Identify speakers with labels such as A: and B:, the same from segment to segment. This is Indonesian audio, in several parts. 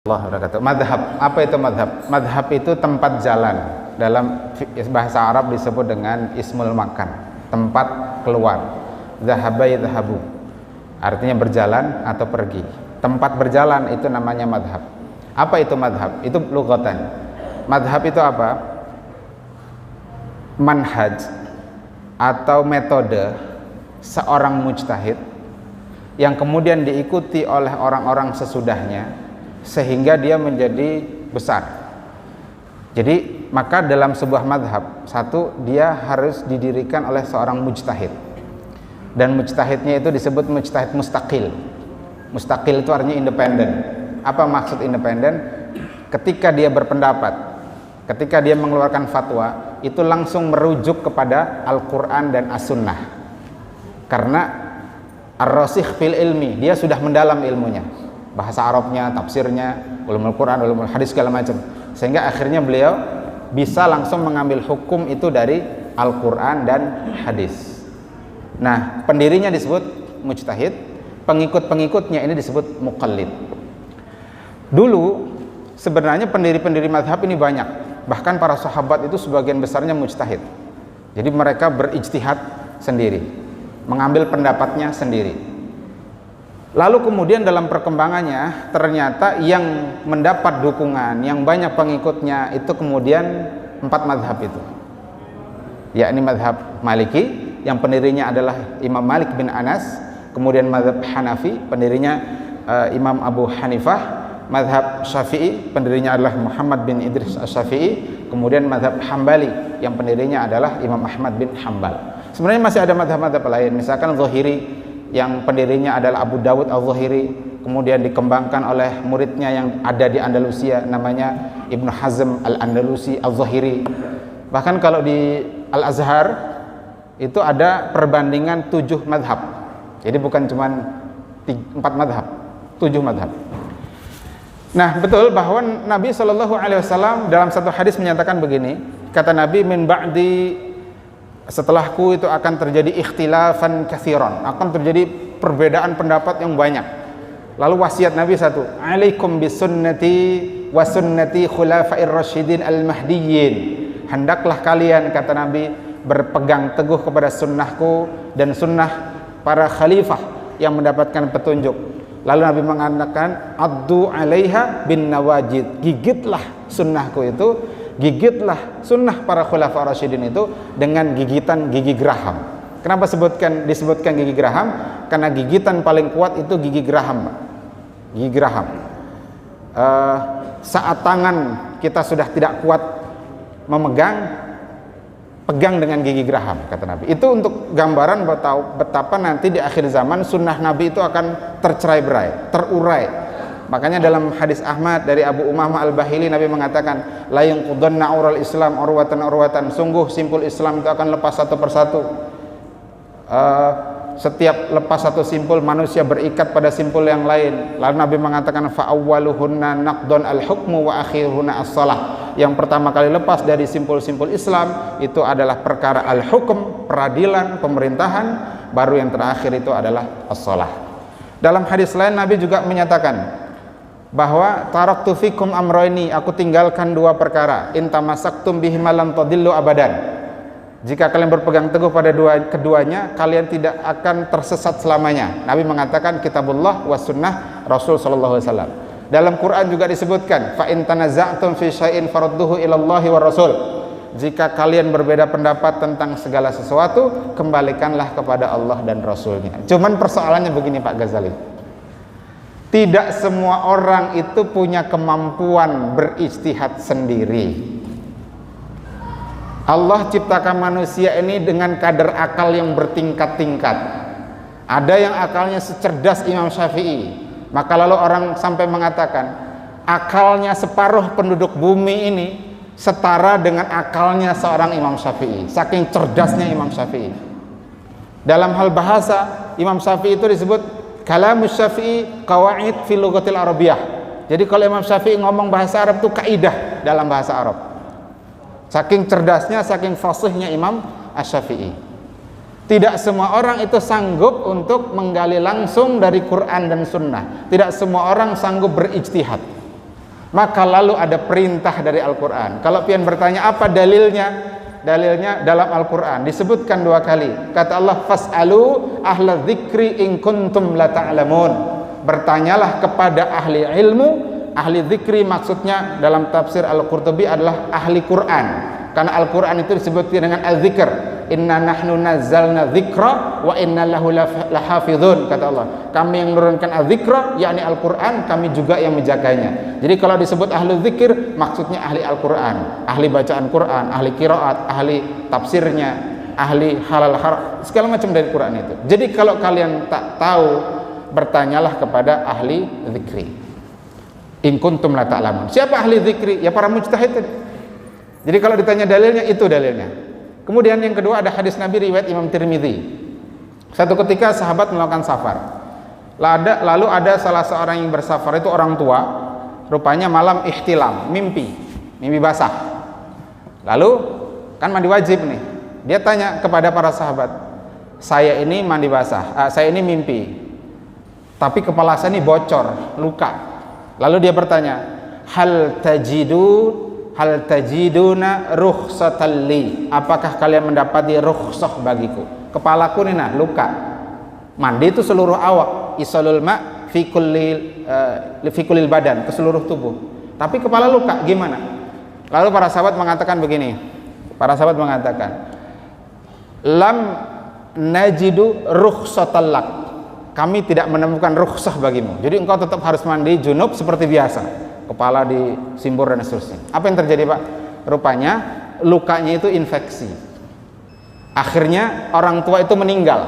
A: Allah wabarakatuh. Madhab, apa itu madhab? Madhab itu tempat jalan. Dalam bahasa Arab disebut dengan ismul makan, tempat keluar. Dhahaba yadhhabu, artinya berjalan atau pergi. Tempat berjalan itu namanya madhab. Apa itu madhab? Itu lughatan. Madhab itu apa? Manhaj atau metode seorang mujtahid yang kemudian diikuti oleh orang-orang sesudahnya sehingga dia menjadi besar. Jadi maka dalam sebuah madhab, satu, dia harus didirikan oleh seorang mujtahid, dan mujtahidnya itu disebut mujtahid mustaqil. Mustaqil itu artinya independen. Apa maksud independen? Ketika dia berpendapat, ketika dia mengeluarkan fatwa, itu langsung merujuk kepada Al-Quran dan As-Sunnah, karena ar-rasikh fil ilmi, dia sudah mendalam ilmunya, bahasa Arabnya, tafsirnya, ulumul Quran, ulumul hadis, segala macam, sehingga akhirnya beliau bisa langsung mengambil hukum itu dari Al-Quran dan hadis. Nah, pendirinya disebut mujtahid, pengikut-pengikutnya ini disebut muqallid. Dulu sebenarnya pendiri-pendiri mazhab ini banyak, bahkan para sahabat itu sebagian besarnya mujtahid. Jadi mereka berijtihad sendiri, mengambil pendapatnya sendiri. Lalu kemudian dalam perkembangannya ternyata yang mendapat dukungan, yang banyak pengikutnya itu kemudian 4 mazhab itu, yakni mazhab Maliki yang pendirinya adalah Imam Malik bin Anas, kemudian mazhab Hanafi pendirinya Imam Abu Hanifah, mazhab Syafi'i pendirinya adalah Muhammad bin Idris Asy-Syafi'i, kemudian mazhab Hambali yang pendirinya adalah Imam Ahmad bin Hambal. Sebenarnya masih ada mazhab-mazhab lain, misalkan Zahiri yang pendirinya adalah Abu Dawud Al-Zahiri, kemudian dikembangkan oleh muridnya yang ada di Andalusia namanya Ibnu Hazm Al-Andalusi Al-Zahiri. Bahkan kalau di Al-Azhar itu ada perbandingan 7 madhab, jadi bukan cuma 4 madhab, 7 madhab. Nah, betul bahwa Nabi SAW dalam satu hadis menyatakan begini, kata Nabi, min ba'di, setelahku itu akan terjadi ikhtilafan katsiran, akan terjadi perbedaan pendapat yang banyak. Lalu wasiat Nabi satu, alaikum bisunnati wa sunnati khulafair rasyidin al-mahdiyyin. Hendaklah kalian, kata Nabi, berpegang teguh kepada sunnahku dan sunnah para khalifah yang mendapatkan petunjuk. Lalu Nabi mengatakan, addu alaiha bin nawajid, gigitlah sunnahku itu, gigitlah sunnah para khulafa rasyidin itu dengan gigitan gigi geraham. Kenapa disebutkan gigi geraham? Karena gigitan paling kuat itu gigi geraham, gigi geraham. Saat tangan kita sudah tidak kuat memegang, pegang dengan gigi geraham, kata Nabi. Itu untuk gambaran betapa nanti di akhir zaman sunnah Nabi itu akan tercerai-berai, terurai. Makanya dalam hadis Ahmad dari Abu Umamah Al-Bahili, Nabi mengatakan, la yanqudanna aural Islam urwatan, sungguh simpul Islam itu akan lepas satu persatu. Setiap lepas satu simpul, manusia berikat pada simpul yang lain. Lalu Nabi mengatakan, fa awwaluhunna naqdun al-hukmu wa akhiruhunna as-salah. Yang pertama kali lepas dari simpul-simpul Islam itu adalah perkara al-hukum, peradilan, pemerintahan, baru yang terakhir itu adalah as-salah. Dalam hadis lain Nabi juga menyatakan bahwa taraktu fikum amroini, aku tinggalkan 2 perkara, in tamassaktum bihima lam tadillu abadan. Jika kalian berpegang teguh pada keduanya, kalian tidak akan tersesat selamanya. Nabi mengatakan kitabullah wa sunnah Rasul sallallahu alaihi wasallam. Dalam Quran juga disebutkan, fa in tanaza'tum fi syai'in farudduhu ila Allahi wa Rasul. Jika kalian berbeda pendapat tentang segala sesuatu, kembalikanlah kepada Allah dan Rasulnya. Cuman persoalannya begini Pak Ghazali, tidak semua orang itu punya kemampuan berijtihad sendiri. Allah ciptakan manusia ini dengan kadar akal yang bertingkat-tingkat. Ada yang akalnya secerdas Imam Syafi'i, maka lalu orang sampai mengatakan akalnya separuh penduduk bumi ini setara dengan akalnya seorang Imam Syafi'i, saking cerdasnya Imam Syafi'i. Dalam hal bahasa, Imam Syafi'i itu disebut kalamus Syafi'i qawaid fil lughatil arabiyyah. Jadi kalau Imam Syafi'i ngomong bahasa Arab itu kaidah dalam bahasa Arab. Saking cerdasnya, saking fasihnya Imam Asy-Syafi'i. Tidak semua orang itu sanggup untuk menggali langsung dari Quran dan Sunnah. Tidak semua orang sanggup berijtihad. Maka lalu ada perintah dari Al-Quran. Kalau pian bertanya apa dalilnya? Dalilnya dalam Al-Quran disebutkan 2 kali. Kata Allah, fas'alu ahla dzikri in kuntum la ta'lamun. Bertanyalah kepada ahli ilmu. Ahli dzikri maksudnya dalam tafsir Al-Qurtubi adalah ahli Quran. Karena Al-Quran itu disebut dengan al-dzikr. Inna nahnu nazzalna dzikra wa inna lahu lahafizun, kata Allah. Kami yang menurunkan al-dzikra, yakni Al-Quran, kami juga yang menjaganya. Jadi kalau disebut ahli dzikir, maksudnya ahli Al-Quran, ahli bacaan Quran, ahli qiraat, ahli tafsirnya, ahli halal haram, segala macam dari Quran itu. Jadi kalau kalian tak tahu, bertanyalah kepada ahli dzikri. In kuntum la ta'lamun. Siapa ahli dzikri? Ya para mujtahid. Jadi kalau ditanya dalilnya, itu dalilnya. Kemudian yang kedua ada hadis Nabi riwayat Imam Tirmidzi. Satu ketika sahabat melakukan safar. Lalu ada salah seorang yang bersafar, itu orang tua. Rupanya malam ihtilam, mimpi basah. Lalu kan mandi wajib nih. Dia tanya kepada para sahabat, saya ini mandi basah, saya ini mimpi, tapi kepala saya ini bocor, luka. Lalu dia bertanya, hal tajiduna rukhsatan li, apakah kalian mendapati rukhsah bagiku? Kepalaku ini nah luka. Mandi itu seluruh awak, isalul ma fi kullil badan, ke seluruh tubuh. Tapi kepala luka gimana? Lalu para sahabat mengatakan begini. Para sahabat mengatakan, lam najidu rukhsatan lak. Kami tidak menemukan rukhsah bagimu. Jadi engkau tetap harus mandi junub seperti biasa. Kepala disimbur dan seterusnya. Apa yang terjadi, Pak? Rupanya lukanya itu infeksi. Akhirnya orang tua itu meninggal.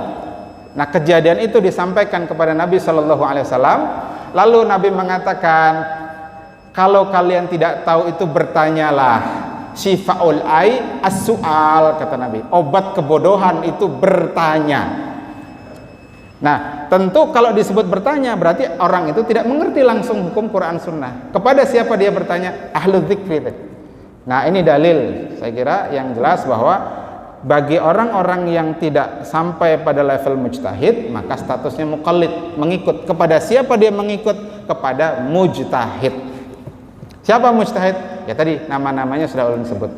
A: Nah, kejadian itu disampaikan kepada Nabi Shallallahu Alaihi Wasallam. Lalu Nabi mengatakan, kalau kalian tidak tahu itu bertanyalah. Syifaul ai as-su'al, kata Nabi. Obat kebodohan itu bertanya. Nah, tentu kalau disebut bertanya berarti orang itu tidak mengerti langsung hukum Quran Sunnah. Kepada siapa dia bertanya? Ahlu dzikri. Nah, ini dalil saya kira yang jelas bahwa bagi orang-orang yang tidak sampai pada level mujtahid, maka statusnya muqallid, mengikut. Kepada siapa dia mengikut? Kepada mujtahid. Siapa mujtahid? Ya tadi nama-namanya sudah ulun sebut.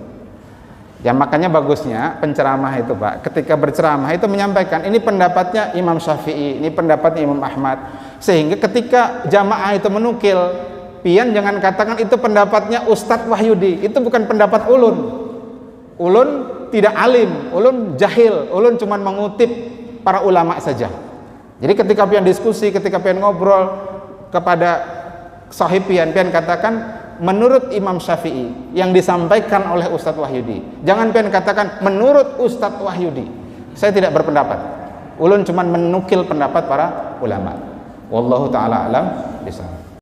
A: Ya makanya bagusnya penceramah itu, Pak, ketika berceramah itu menyampaikan ini pendapatnya Imam Syafi'i, ini pendapatnya Imam Ahmad, sehingga ketika jamaah itu menukil, pian jangan katakan itu pendapatnya Ustadz Wahyudi, itu bukan pendapat ulun. Ulun tidak alim, ulun jahil, ulun cuma mengutip para ulama saja. Jadi ketika pian diskusi, ketika pian ngobrol kepada sahib pian katakan menurut Imam Syafi'i yang disampaikan oleh Ustadz Wahyudi. Jangan pengen katakan menurut Ustadz Wahyudi. Saya tidak berpendapat. Ulun cuma menukil pendapat para ulama. Wallahu taala alam bisawab.